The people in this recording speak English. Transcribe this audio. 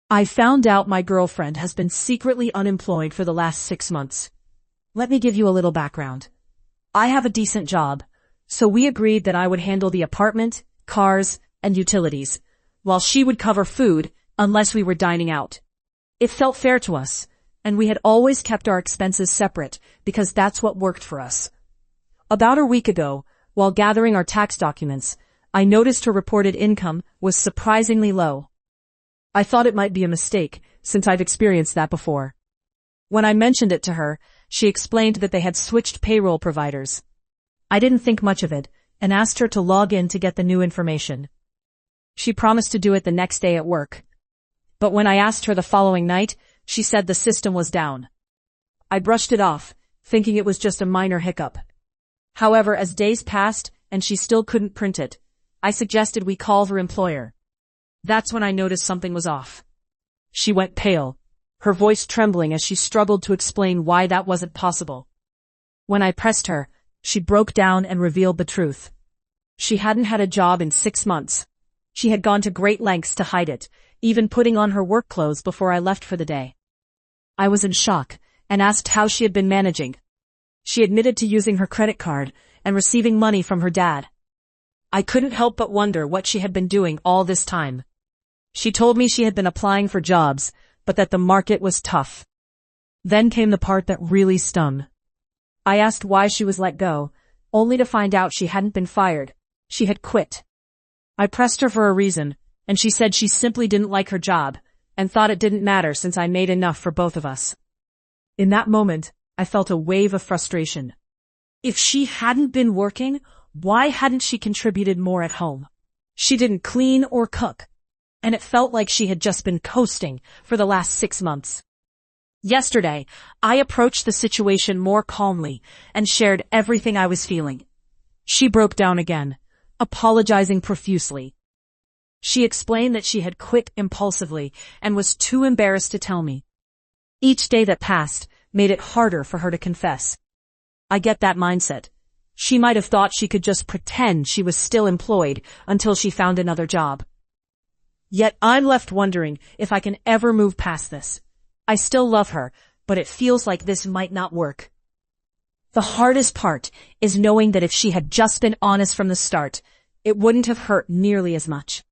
I found out my girlfriend has been secretly unemployed for the last 6 months. Let me give you a little background. I have a decent job, so we agreed that I would handle the apartment, cars, and utilities, while she would cover food unless we were dining out. It felt fair to us, and we had always kept our expenses separate because that's what worked for us. About a week ago, while gathering our tax documents, I noticed her reported income was surprisingly low. I thought it might be a mistake, since I've experienced that before. When I mentioned it to her, she explained that they had switched payroll providers. I didn't think much of it, and asked her to log in to get the new information. She promised to do it the next day at work. But when I asked her the following night, she said the system was down. I brushed it off, thinking it was just a minor hiccup. However, as days passed and she still couldn't print it, I suggested we call her employer. That's when I noticed something was off. She went pale, her voice trembling as she struggled to explain why that wasn't possible. When I pressed her, she broke down and revealed the truth. She hadn't had a job in 6 months. She had gone to great lengths to hide it, even putting on her work clothes before I left for the day. I was in shock and asked how she had been managing. She admitted to using her credit card and receiving money from her dad. I couldn't help but wonder what she had been doing all this time. She told me she had been applying for jobs, but that the market was tough. Then came the part that really stung. I asked why she was let go, only to find out she hadn't been fired. She had quit. I pressed her for a reason, and she said she simply didn't like her job, and thought it didn't matter since I made enough for both of us. In that moment, I felt a wave of frustration. If she hadn't been working, why hadn't she contributed more at home? She didn't clean or cook, and it felt like she had just been coasting for the last 6 months. Yesterday, I approached the situation more calmly and shared everything I was feeling. She broke down again, apologizing profusely. She explained that she had quit impulsively and was too embarrassed to tell me. Each day that passed made it harder for her to confess. I get that mindset. She might have thought she could just pretend she was still employed until she found another job. Yet I'm left wondering if I can ever move past this. I still love her, but it feels like this might not work. The hardest part is knowing that if she had just been honest from the start, it wouldn't have hurt nearly as much.